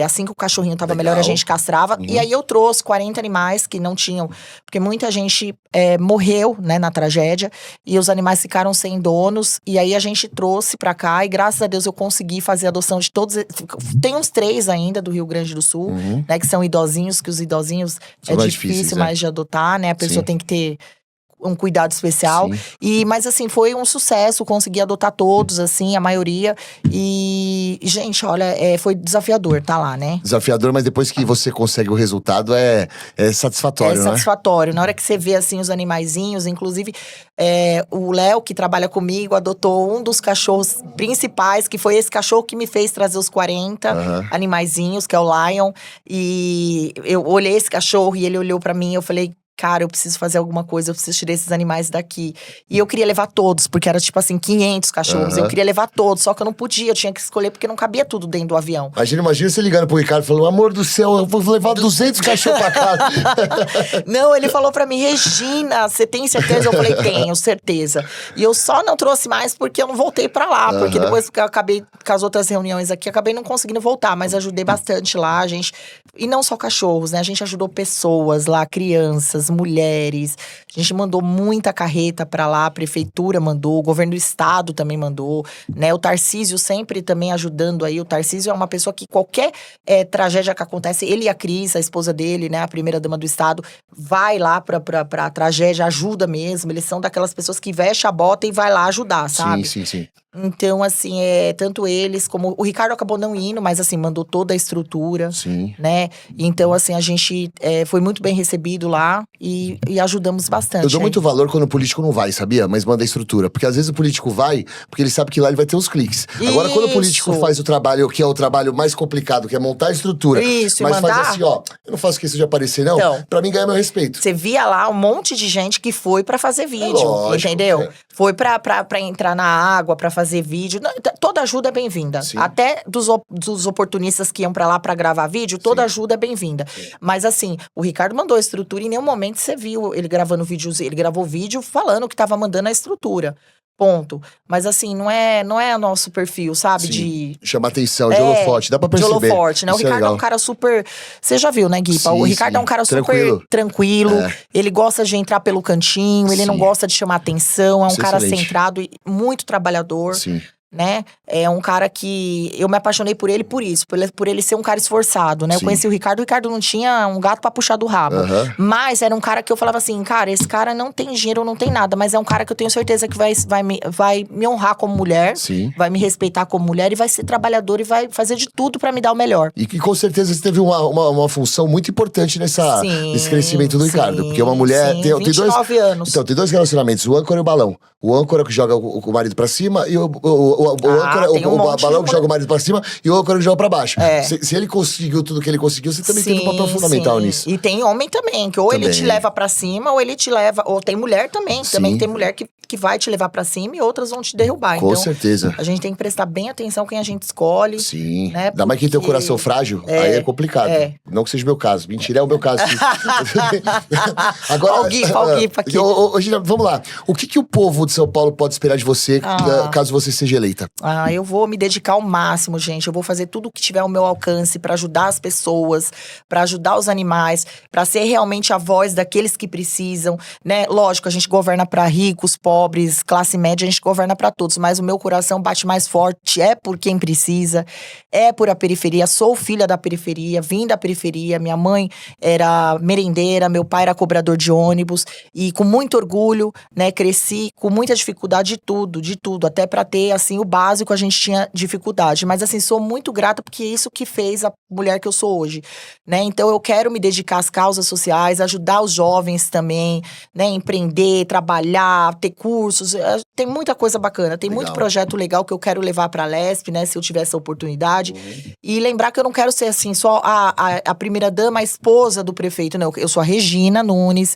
assim que o cachorrinho tava melhor, a gente castrava. E aí eu trouxe 40 animais que não tinham, porque muita gente morreu, né, na tragédia, e os animais ficaram sem donos, e aí a gente trouxe pra cá, e graças a Deus eu consegui fazer a adoção de todos. Tem uns 3 ainda do Rio Grande do Sul, né, que são idosinhos, que os idosinhos São é mais difícil difíceis, mais de adotar, né, a pessoa tem que ter um cuidado especial. Mas assim, foi um sucesso, consegui adotar todos, assim, a maioria. E, gente, olha, foi desafiador, tá lá, né? Desafiador, mas depois que você consegue o resultado, é satisfatório, né? É satisfatório. Na hora que você vê, assim, os animaizinhos, inclusive, o Léo, que trabalha comigo, adotou um dos cachorros principais, que foi esse cachorro que me fez trazer os 40 animaizinhos, que é o Lion. E eu olhei esse cachorro e ele olhou pra mim e eu falei, cara, eu preciso fazer alguma coisa, eu preciso tirar esses animais daqui. E eu queria levar todos, porque era tipo assim, 500 cachorros. Eu queria levar todos, só que eu não podia, eu tinha que escolher, porque não cabia tudo dentro do avião. Imagina você ligando pro Ricardo e falando, amor do céu, eu vou levar 200 cachorros pra casa. Não, ele falou pra mim, Regina, você tem certeza? Eu falei, tenho certeza. E eu só não trouxe mais porque eu não voltei pra lá, porque depois que eu acabei com as outras reuniões aqui, acabei não conseguindo voltar, mas ajudei bastante lá, a gente. E não só cachorros, né? A gente ajudou pessoas lá, crianças, mulheres. A gente mandou muita carreta pra lá, a prefeitura mandou, o governo do estado também mandou, né? O Tarcísio sempre também ajudando aí. O Tarcísio é uma pessoa que qualquer tragédia que acontece, ele e a Cris, a esposa dele, né? A primeira dama do estado, vai lá pra tragédia, ajuda mesmo. Eles são daquelas pessoas que veste a bota e vai lá ajudar, sabe? Sim. Então, assim, tanto eles como… O Ricardo acabou não indo, mas assim, mandou toda a estrutura, né? Então, assim, a gente foi muito bem recebido lá e ajudamos bastante. Eu dou muito valor quando o político não vai, sabia? Mas manda a estrutura. Porque às vezes o político vai, porque ele sabe que lá ele vai ter os cliques. Agora, quando o político faz o trabalho, que é o trabalho mais complicado, que é montar a estrutura, mas faz assim, ó, eu não faço questão de aparecer, não. Então, pra mim ganha meu respeito. Você via lá um monte de gente que foi pra fazer vídeo, lógico, entendeu? Foi pra entrar na água, pra fazer vídeo. Toda ajuda é bem-vinda. Até dos oportunistas que iam pra lá pra gravar vídeo, toda ajuda é bem-vinda. Mas assim, o Ricardo mandou a estrutura e em nenhum momento você viu ele gravando vídeos. Ele gravou vídeo falando que tava mandando a estrutura. Ponto. Mas assim, não é nosso perfil, sabe? De chamar atenção, de holofote, dá pra perceber. De holofote, né? O Ricardo é um cara super… Você já viu, né, Gui? O Ricardo é um cara super tranquilo. Ele gosta de entrar pelo cantinho, ele não gosta de chamar atenção. É um cara centrado e muito trabalhador. Né? É um cara que… Eu me apaixonei por ele por isso, por ele ser um cara esforçado, né? Eu conheci o Ricardo não tinha um gato pra puxar do rabo. Mas era um cara que eu falava assim, cara, esse cara não tem dinheiro, não tem nada, mas é um cara que eu tenho certeza que vai me honrar como mulher, vai me respeitar como mulher e vai ser trabalhador e vai fazer de tudo pra me dar o melhor. E que com certeza você teve uma função muito importante nesse crescimento do Ricardo. Porque uma mulher… Tem 29 anos. Então, tem 2 relacionamentos, o âncora e o balão. O âncora que joga o marido pra cima e o balão que joga o marido pra cima e o âncora que joga pra baixo. Se ele conseguiu tudo que ele conseguiu, você também teve um papel fundamental nisso. E tem homem também, que ou ele te leva pra cima, ou ele te leva… Ou tem mulher também, tem mulher que vai te levar pra cima e outras vão te derrubar. Com certeza. A gente tem que prestar bem atenção quem a gente escolhe. Né? Ainda mais quem tem o coração frágil, aí é complicado. Não que seja o meu caso. Mentira, é o meu caso. Agora, aqui. Vamos lá. O que o povo de São Paulo pode esperar de você, caso você seja eleita? Eu vou me dedicar ao máximo, gente. Eu vou fazer tudo o que tiver ao meu alcance pra ajudar as pessoas, pra ajudar os animais, pra ser realmente a voz daqueles que precisam, né? Lógico, a gente governa pra ricos, pobres, pobres, classe média, a gente governa para todos. Mas o meu coração bate mais forte, é por quem precisa, é por a periferia. Sou filha da periferia, vim da periferia. Minha mãe era merendeira, meu pai era cobrador de ônibus. E com muito orgulho, né, cresci com muita dificuldade de tudo. Até para ter, assim, o básico a gente tinha dificuldade. Mas, assim, sou muito grata porque é isso que fez a mulher que eu sou hoje, né? Então, eu quero me dedicar às causas sociais, ajudar os jovens também, né? Empreender, trabalhar, ter cursos. Tem muita coisa bacana, tem muito projeto legal que eu quero levar para a Lesp, né? Se eu tiver essa oportunidade. E lembrar que eu não quero ser, assim, só a primeira-dama, a esposa do prefeito, né? Eu sou a Regina Nunes,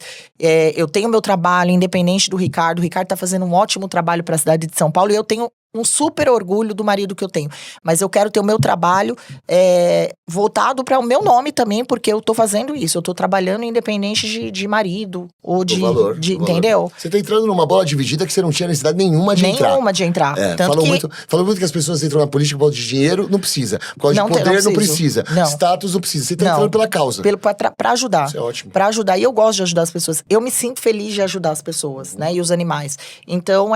eu tenho meu trabalho, independente do Ricardo. O Ricardo tá fazendo um ótimo trabalho para a cidade de São Paulo e eu tenho um super orgulho do marido que eu tenho. Mas eu quero ter o meu trabalho voltado para o meu nome também, porque eu tô fazendo isso. Eu tô trabalhando independente de marido ou de valor. Entendeu? Você tá entrando numa bola dividida que você não tinha necessidade nenhuma de entrar. Nenhuma de entrar. Falam muito que as pessoas entram na política por causa de dinheiro, não precisa. Por causa de poder, não precisa. Não. Status, não precisa. Você tá entrando pela causa. Pra ajudar. Isso é ótimo. Pra ajudar. E eu gosto de ajudar as pessoas. Eu me sinto feliz de ajudar as pessoas, né? E os animais. Então,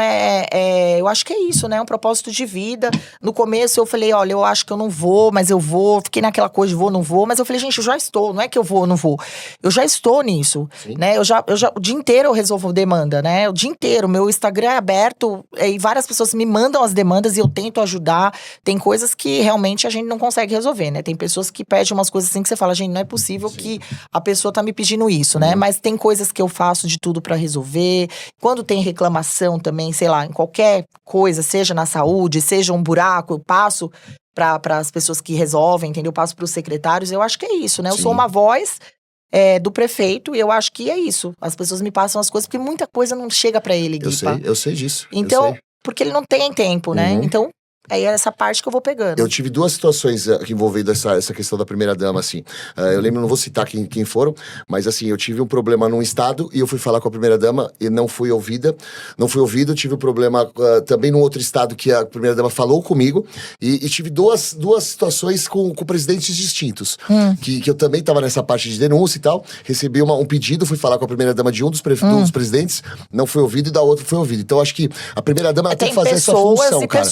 eu acho que é isso, né? Um propósito de vida. No começo eu falei, olha, eu acho que eu não vou, mas eu vou. Fiquei naquela coisa de vou, não vou. Mas eu falei, gente, eu já estou. Não é que eu vou ou não vou. Eu já estou nisso, né? Eu já, o dia inteiro eu resolvo demanda, né? O dia inteiro. Meu Instagram é aberto e várias pessoas me mandam as demandas e eu tento ajudar. Tem coisas que realmente a gente não consegue resolver, né? Tem pessoas que pedem umas coisas assim que você fala, gente, não é possível que a pessoa tá me pedindo isso, né? Mas tem coisas que eu faço de tudo pra resolver. Quando tem reclamação também, sei lá, em qualquer coisa, seja na saúde, seja um buraco, eu passo para as pessoas que resolvem, entendeu? Eu passo para os secretários. Eu acho que é isso, né? Eu sou uma voz do prefeito e eu acho que é isso. As pessoas me passam as coisas porque muita coisa não chega para ele, Guipa. Eu sei disso. Então, porque ele não tem tempo, né? Então, é essa parte que eu vou pegando. Eu tive duas situações envolvendo essa questão da primeira-dama, assim. Eu lembro, não vou citar quem foram, mas assim, eu tive um problema num estado e eu fui falar com a primeira-dama e não fui ouvida. Não fui ouvido, tive um problema também num outro estado que a primeira-dama falou comigo e tive duas situações com presidentes distintos. Que eu também estava nessa parte de denúncia e tal. Recebi um pedido, fui falar com a primeira-dama de um dos presidentes, não fui ouvido e da outra foi ouvido. Então, acho que a primeira-dama tem que fazer essa função, cara.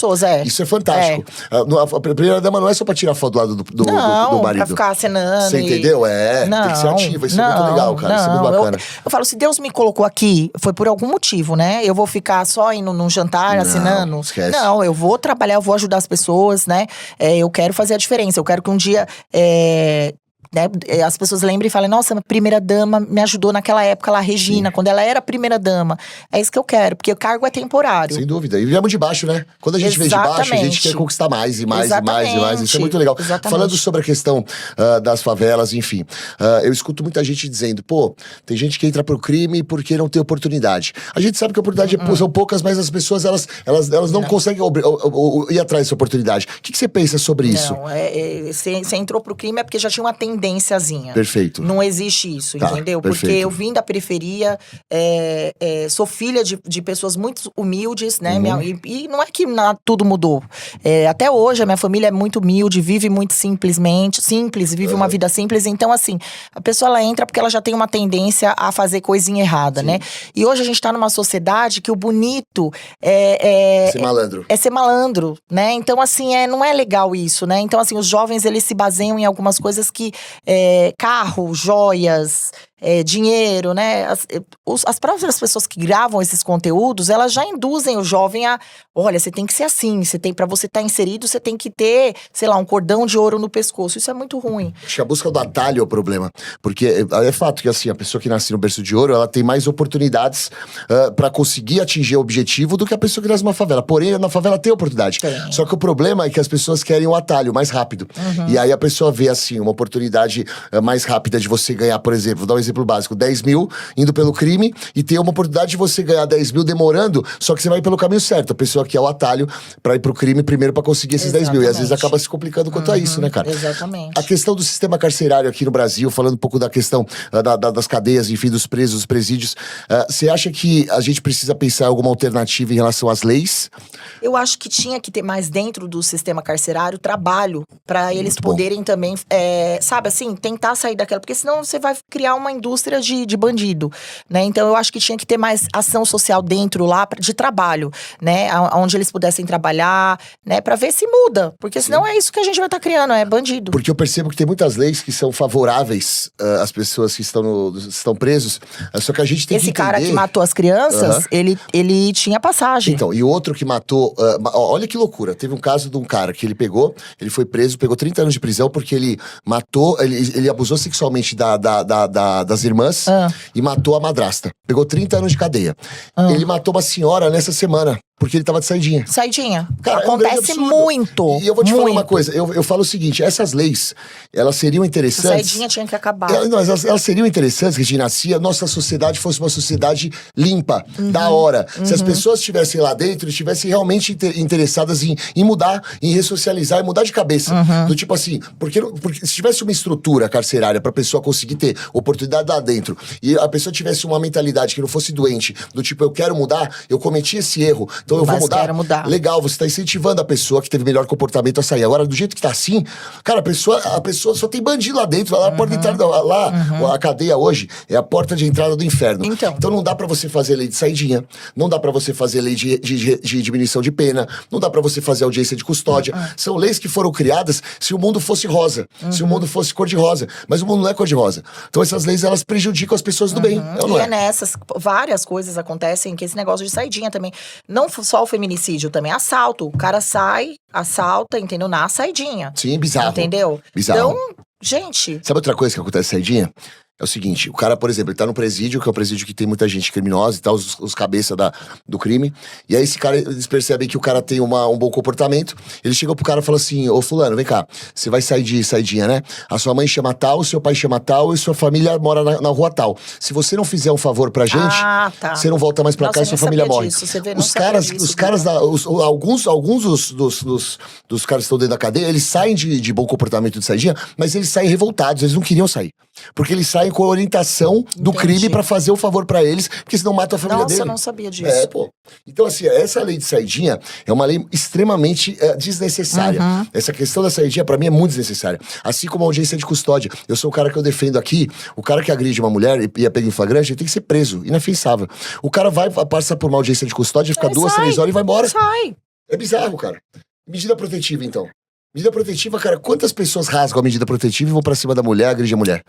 Isso é fantástico. A primeira-dama não é só pra tirar foto do lado do marido. Pra ficar acenando. Você entendeu? Tem que ser ativa. Isso é muito legal, cara. Isso é muito bacana. Eu falo, se Deus me colocou aqui, foi por algum motivo, né? Eu vou ficar só indo num jantar, assinando. Esquece. Não, eu vou trabalhar, eu vou ajudar as pessoas, né? Eu quero fazer a diferença. Eu quero que um dia… né, as pessoas lembrem e falem, nossa, a primeira-dama me ajudou naquela época lá, Regina, quando ela era primeira-dama. É isso que eu quero, porque o cargo é temporário. Sem dúvida. E viemos de baixo, né? Quando a gente vem de baixo, a gente quer conquistar mais e mais e mais e mais. Isso é muito legal. Falando sobre a questão das favelas, enfim. Eu escuto muita gente dizendo, pô, tem gente que entra pro crime porque não tem oportunidade. A gente sabe que a oportunidade são poucas, mas as pessoas, elas não conseguem ir atrás dessa oportunidade. O que você pensa sobre isso? Não, você entrou pro crime é porque já tinha uma tendênciazinha. Perfeito. Não existe isso, entendeu? Perfeito. Porque eu vim da periferia, sou filha de pessoas muito humildes, né? E não é que tudo mudou. Até hoje, a minha família é muito humilde, vive muito simples, vive uma vida simples. Então, assim, a pessoa ela entra porque ela já tem uma tendência a fazer coisinha errada, né? E hoje a gente tá numa sociedade que o bonito ser malandro. É ser malandro, né? Então, assim, não é legal isso, né? Então, assim, os jovens, eles se baseiam em algumas coisas que carro, joias, dinheiro, né? As próprias pessoas que gravam esses conteúdos, elas já induzem o jovem a… Olha, você tem que ser assim, pra você estar inserido, você tem que ter, sei lá, um cordão de ouro no pescoço. Isso é muito ruim. Acho que a busca do atalho é o problema. Porque é fato que, assim, a pessoa que nasce no berço de ouro, ela tem mais oportunidades pra conseguir atingir o objetivo do que a pessoa que nasce numa favela. Porém, na favela tem oportunidade. Só que o problema é que as pessoas querem o atalho mais rápido. E aí a pessoa vê, assim, uma oportunidade mais rápida de você ganhar, por exemplo, vou dar um exemplo básico, 10 mil indo pelo crime e ter uma oportunidade de você ganhar 10 mil demorando, só que você vai pelo caminho certo. A pessoa quer o atalho pra ir pro crime primeiro pra conseguir esses 10 mil. E às vezes acaba se complicando quanto a isso, né, cara? Exatamente. A questão do sistema carcerário aqui no Brasil, falando um pouco da questão das cadeias, enfim, dos presos, dos presídios, você acha que a gente precisa pensar em alguma alternativa em relação às leis? Eu acho que tinha que ter mais dentro do sistema carcerário trabalho pra eles poderem também, sabe, sabe, assim, tentar sair daquela, porque senão você vai criar uma indústria de bandido, né? Então eu acho que tinha que ter mais ação social dentro lá de trabalho, né? Onde eles pudessem trabalhar, né? Pra ver se muda, porque senão é isso que a gente vai estar criando, é bandido. Porque eu percebo que tem muitas leis que são favoráveis às pessoas que estão presos, só que a gente tem que Esse entender... cara que matou as crianças, ele tinha passagem. Então, e outro que matou... olha que loucura, teve um caso de um cara que ele foi preso, pegou 30 anos de prisão porque ele matou, ele abusou sexualmente das irmãs e matou a madrasta. Pegou 30 anos de cadeia. Ele matou uma senhora nessa semana, porque ele tava de saidinha. Saidinha. Cara, acontece é um grande absurdo. muito. E eu vou te falar uma coisa, eu falo o seguinte, essas leis, elas seriam interessantes... A saidinha tinha que acabar. Elas seriam interessantes, Regina, se a nossa sociedade fosse uma sociedade limpa, da hora. Se as pessoas estivessem lá dentro, estivessem realmente interessadas em mudar, em ressocializar, em mudar de cabeça. Do tipo assim, porque se tivesse uma estrutura carcerária pra pessoa conseguir ter oportunidade lá dentro, e a pessoa tivesse uma mentalidade que não fosse doente, do tipo, eu quero mudar, eu cometi esse erro, então eu vou mudar. Quero mudar. Legal, você tá incentivando a pessoa que teve melhor comportamento a sair. Agora, do jeito que tá assim, cara, a pessoa só tem bandido lá dentro, lá a porta de entrada, a cadeia hoje é a porta de entrada do inferno. Então não dá pra você fazer lei de saidinha, não dá pra você fazer lei de diminuição de pena, não dá pra você fazer audiência de custódia. São leis que foram criadas se o mundo fosse rosa, se o mundo fosse cor-de-rosa. Mas o mundo não é cor-de-rosa. Então essas leis, elas prejudicam as pessoas do bem. E é nessas, várias coisas acontecem, que esse negócio de saidinha também, não só o feminicídio, também assalto. O cara sai, assalta, entendeu? Na saidinha. Sim, bizarro. Entendeu? Bizarro. Então, gente... Sabe outra coisa que acontece saidinha? É o seguinte, o cara, por exemplo, ele tá no presídio, que é um presídio que tem muita gente criminosa e tal, os cabeças do crime. E aí esse cara, eles percebem que o cara tem um bom comportamento. Ele chega pro cara e fala assim, ô fulano, vem cá, você vai sair de saidinha, né? A sua mãe chama tal, o seu pai chama tal e sua família mora na rua tal. Se você não fizer um favor pra gente, você não volta mais pra cá e sua família morre. Os caras, alguns dos caras que estão dentro da cadeia, eles saem de bom comportamento de saidinha, mas eles saem revoltados, eles não queriam sair. Porque eles saem com a orientação do crime pra fazer o favor pra eles, porque senão matam a família dele. Nossa, eu não sabia disso. Pô. Então, assim, essa lei de saidinha é uma lei extremamente desnecessária. Essa questão da saidinha, pra mim, é muito desnecessária. Assim como a audiência de custódia. Eu sou o cara que eu defendo aqui, o cara que agride uma mulher e é pego em flagrante, ele tem que ser preso, inafensável. O cara passa por uma audiência de custódia, fica 2, 3 horas e vai embora. Sai. É bizarro, cara. Medida protetiva, então. Medida protetiva, cara, quantas pessoas rasgam a medida protetiva e vão pra cima da mulher, agridem a mulher?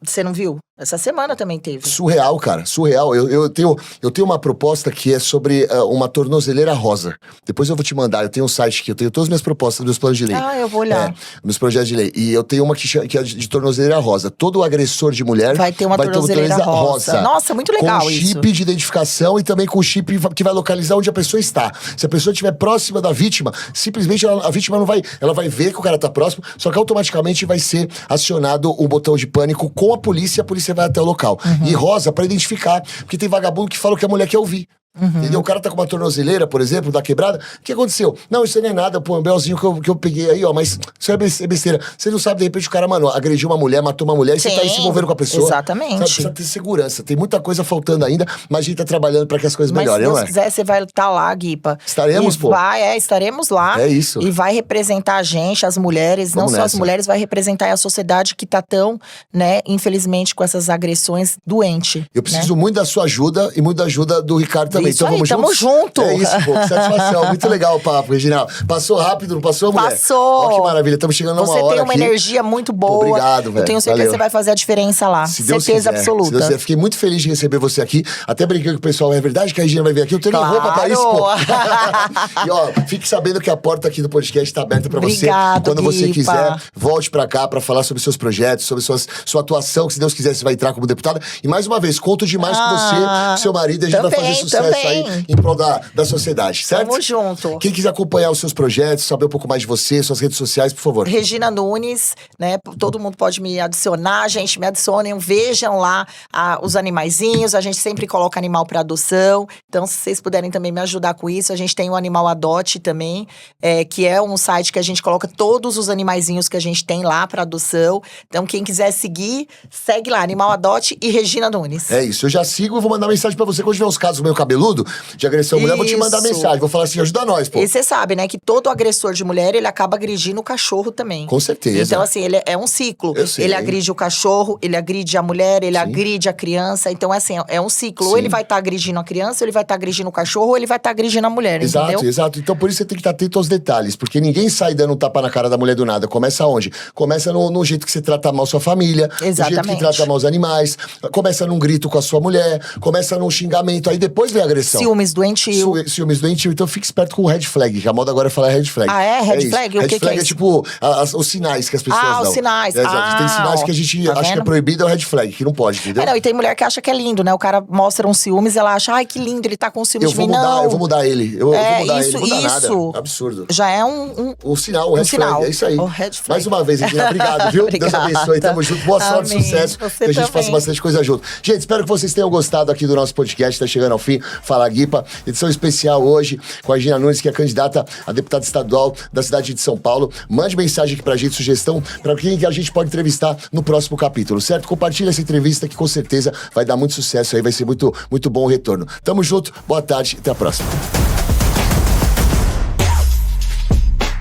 Você não viu? Essa semana também teve. Surreal, cara, surreal. Eu tenho uma proposta que é sobre uma tornozeleira rosa. Depois eu vou te mandar, eu tenho um site que eu tenho todas as minhas propostas, meus planos de lei. Eu vou olhar. Meus projetos de lei. E eu tenho uma que é de tornozeleira rosa. Todo agressor de mulher vai ter uma tornozeleira rosa. Nossa, muito legal com isso. Com chip de identificação e também com chip que vai localizar onde a pessoa está. Se a pessoa estiver próxima da vítima, simplesmente a vítima não vai... Ela vai ver que o cara tá próximo, só que automaticamente vai ser acionado um botão de pânico com a polícia vai até o local. E rosa pra identificar, porque tem vagabundo que fala que a mulher quer ouvir. Entendeu? O cara tá com uma tornozeleira, por exemplo, da quebrada. O que aconteceu? Não, isso não é nada, pô, um belzinho que eu peguei aí, ó, mas isso é besteira. Você não sabe, de repente, o cara, mano, agrediu uma mulher, matou uma mulher e você tá aí se envolvendo com a pessoa. Exatamente. Sabe? Precisa ter segurança. Tem muita coisa faltando ainda, mas a gente tá trabalhando pra que as coisas melhorem, não é? Se Deus quiser, você vai estar lá, Guipa. Estaremos, pô. Estaremos lá. É isso. E vai representar a gente, as mulheres, Vamos não só nessa. as mulheres, vai representar a sociedade que tá tão, né, infelizmente, com essas agressões doente. Eu preciso muito da sua ajuda e muito da ajuda do Ricardo também. Isso Então aí, vamos tamo juntos? junto. É isso, pô, que satisfação. Muito legal o papo, Reginal. Passou rápido, não passou, mulher? Passou. Ó, que maravilha, estamos chegando a uma hora Você tem uma aqui. energia muito boa. Obrigado, velho. Eu tenho certeza Valeu. que você vai fazer a diferença lá. Se Deus Certeza quiser, absoluta. Se Deus quiser. Fiquei muito feliz de receber você aqui. Até brinquei com o pessoal. É verdade que a Regina vai vir aqui? Eu tenho nem roupa pra isso, pô. E ó, fique sabendo que a porta aqui do podcast tá aberta pra você. Obrigado, Quando você Guipa. quiser, volte pra cá pra falar sobre seus projetos, sobre sua atuação, que se Deus quiser você vai entrar como deputada. E mais uma vez, conto demais com você, seu marido, e a gente vai fazer sucesso aí em prol da sociedade, certo? Tamo junto. Quem quiser acompanhar os seus projetos, saber um pouco mais de você, suas redes sociais, por favor. Regina Nunes, né? Todo mundo pode me adicionar, gente, me adicionem, vejam lá os animaizinhos, a gente sempre coloca animal para adoção. Então, se vocês puderem também me ajudar com isso, a gente tem o Animal Adote também, que é um site que a gente coloca todos os animaizinhos que a gente tem lá para adoção. Então, quem quiser seguir, segue lá, Animal Adote e Regina Nunes. É isso, eu já sigo e vou mandar mensagem pra você quando tiver uns casos meio cabeludos. cabeludo, de agressão à mulher, eu vou te mandar Isso. mensagem. Vou falar assim, ajuda nós, pô. E você sabe, né, que todo agressor de mulher, ele acaba agredindo o cachorro também. Com certeza. Então, assim, ele é um ciclo. Eu sei. Ele agride o cachorro, ele agride a mulher, ele agride a criança. Então, assim, é um ciclo. Ou ele vai estar agredindo a criança, ou ele vai estar agredindo o cachorro, ou ele vai estar agredindo a mulher, entendeu? Exato. Então, por isso você tem que estar atento aos detalhes. Porque ninguém sai dando um tapa na cara da mulher do nada. Começa onde? Começa no jeito que você trata mal sua família. Exatamente. No jeito que trata mal os animais. Começa num grito com a sua mulher. Começa num xingamento. Aí depois vem a agressão. Ciúmes doentio. Ciúmes doentio. Então, fique esperto com o red flag. Que a moda agora é falar red flag. Ah, é? Red isso. flag? O red que flag é é isso? tipo os sinais que as pessoas dão. os sinais. Exato. Tem sinais que a gente tá acha que é vendo? proibido, é o red flag. Que não pode, entendeu? Não, e tem mulher que acha que é lindo, né? O cara mostra uns ciúmes, ela acha, ai, que lindo, ele tá com ciúmes de mim. Não. Eu vou mudar ele. Eu vou mudar ele. isso, Não muda nada. isso. Absurdo. Já é um sinal, o red sinal. flag. É isso aí. O red flag. Mais uma vez, Regina, obrigado, viu? Deus Obrigada. abençoe. Tamo junto. Boa sorte, Amém. sucesso. Você Que a gente também. faça bastante coisa junto. Gente, espero que vocês tenham gostado aqui do nosso podcast. Tá chegando ao fim. Fala Guipa. Edição especial hoje com a Regina Nunes, que é candidata a deputada estadual da cidade de São Paulo. Mande mensagem aqui pra gente, sugestão pra quem que a gente pode entrevistar no próximo capítulo, certo? Compartilha essa entrevista que com certeza vai dar muito sucesso aí. Vai ser muito, muito bom o retorno. Tamo junto. Boa tarde. Até a próxima.